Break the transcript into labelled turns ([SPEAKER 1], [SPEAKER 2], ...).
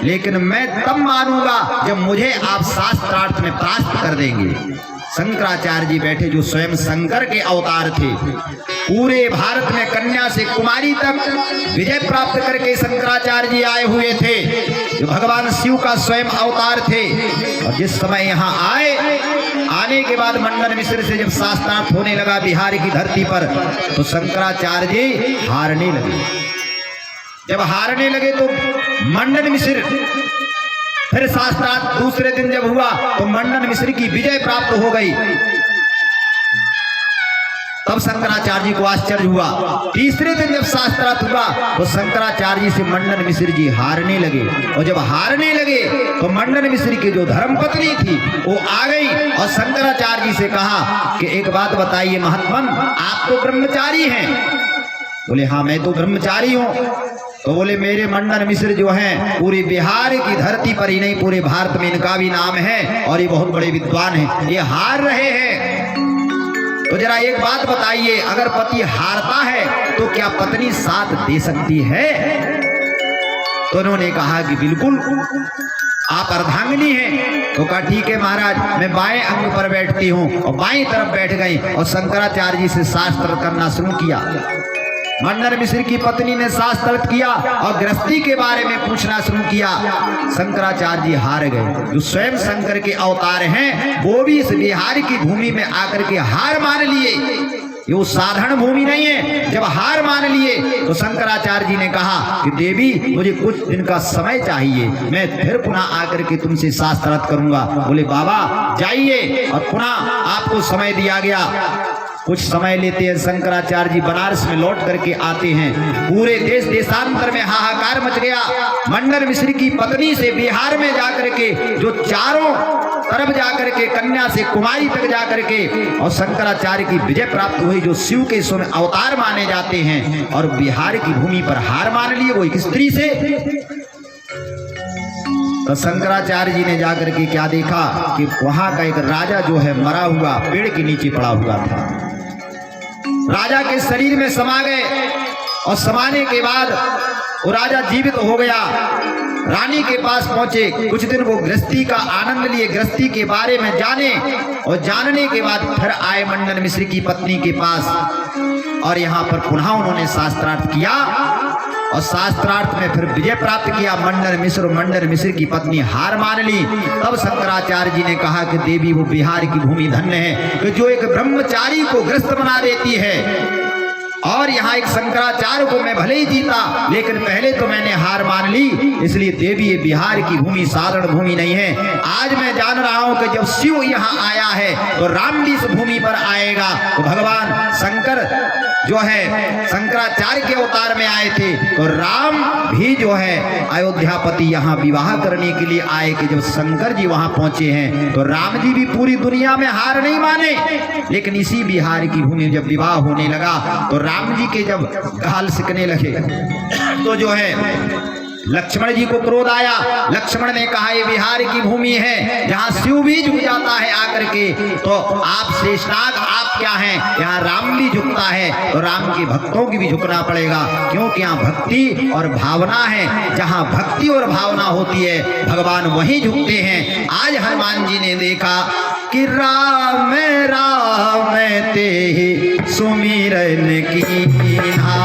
[SPEAKER 1] लेकिन मैं तब मानूंगा जब मुझे आप शास्त्रार्थ में प्राप्त कर देंगे। शंकराचार्य जी बैठे जो स्वयं शंकर के अवतार थे, पूरे भारत में कन्या से कुमारी तक विजय प्राप्त करके शंकराचार्य जी आए हुए थे, जो भगवान शिव का स्वयं अवतार थे। और जिस समय यहाँ आने के बाद मंडन मिश्र से जब शास्त्रार्थ होने लगा बिहार की धरती पर, तो शंकराचार्य जी हारने लगे। जब हारने लगे तो मंडन मिश्र फिर शास्त्रार्थ दूसरे दिन जब हुआ तो मंडन मिश्र की विजय प्राप्त हो गई। तब शंकराचार्य जी को आश्चर्य हुआ। तीसरे दिन जब शास्त्रार्थ हुआ तो शंकराचार्य जी से मंडन मिश्र जी हारने लगे। और जब हारने लगे तो मंडन मिश्र की जो धर्मपत्नी थी वो आ गई और शंकराचार्य जी से कहा कि एक बात बताइए महात्मन, आप तो ब्रह्मचारी हैं। बोले हाँ मैं तो ब्रह्मचारी हूँ। तो बोले मेरे मंडन मिश्र जो हैं पूरी बिहार की धरती पर ही नहीं पूरे भारत में इनका भी नाम है और ये बहुत बड़े विद्वान हैं, ये हार रहे हैं। तो जरा एक बात बताइए, अगर पति हारता है तो क्या पत्नी साथ दे सकती है? तो उन्होंने कहा कि बिल्कुल, आप अर्धांगिनी हैं। तो कहा ठीक है महाराज, मैं बाएं अंग पर बैठती हूँ। और बाएं तरफ बैठ गई और शंकराचार्य जी से शास्त्र करना शुरू किया। मंडन मिश्र की पत्नी ने शास्त्र किया और गृहस्थी के बारे में पूछना शुरू किया। शंकराचार्य जी हार गए। जो स्वयं शंकर के अवतार हैं वो भी इस बिहार की भूमि में आकर के हार मान लिए। ये वो साधारण भूमि नहीं है। जब हार मान लिए तो शंकराचार्य जी ने कहा कि देवी मुझे कुछ दिन का समय चाहिए, मैं फिर पुनः आकर के तुमसे शास्त्रार्थ करूंगा। बोले बाबा जाइए, और पुनः आपको समय दिया गया। कुछ समय लेते हैं शंकराचार्य जी बनारस में लौट करके आते हैं। पूरे देश देशांतर में हाहाकार मच गया। मंडन मिश्र की पत्नी से बिहार में जाकर के जो चारों तरफ जाकर के कन्या से कुमारी तक जाकर के और शंकराचार्य की विजय प्राप्त हुई, जो शिव के स्वयं अवतार माने जाते हैं। और बिहार की भूमि पर हार मान लिए वो एक स्त्री से। तो शंकराचार्य जी ने जाकर के क्या देखा कि वहां का एक राजा जो है मरा हुआ पेड़ के नीचे पड़ा हुआ था। राजा के शरीर में समा गए और समाने के बाद वो राजा जीवित हो गया। रानी के पास पहुंचे। कुछ दिन वो गृहस्थी का आनंद लिए, गृहस्थी के बारे में जाने, और जानने के बाद फिर आए मंडन मिश्र की पत्नी के पास। और यहाँ पर पुनः उन्होंने शास्त्रार्थ किया और शास्त्रार्थ में फिर विजय प्राप्त किया मंडन मिश्र की पत्नी हार मान ली। तब शंकराचार्य जी ने कहा कि देवी वो बिहार की भूमि धन्य है कि जो एक ब्रह्मचारी को ग्रस्त बना देती है। और यहाँ एक शंकराचार्य को मैं भले ही जीता, लेकिन पहले तो मैंने हार मान ली। इसलिए देवी ये बिहार की भूमि साधारण भूमि नहीं है। आज मैं जान रहा हूँ कि जब शिव यहाँ आया है तो राम भी इस भूमि पर आएगा। तो भगवान शंकर जो है शंकराचार्य के अवतार में आए थे, तो राम भी जो है अयोध्यापति यहाँ विवाह करने के लिए आए कि जब शंकर जी वहां पहुंचे हैं तो राम जी भी पूरी दुनिया में हार नहीं माने। लेकिन इसी बिहार की भूमि में जब विवाह होने लगा तो राम जी के जब गाल सिकने लगे तो जो है लक्ष्मण जी को क्रोध आया। लक्ष्मण ने कहा ये बिहार की भूमि है जहाँ शिव भी झुक जाता है आकर के, तो आप शेषनाग आप क्या हैं, यहाँ राम भी झुकता है तो राम के भक्तों की भी झुकना पड़ेगा, क्योंकि यहाँ भक्ति और भावना है। जहाँ भक्ति और भावना होती है भगवान वहीं झुकते हैं। आज हनुमान जी ने देखा कि राम राम ते सुमिरन कीन्हा,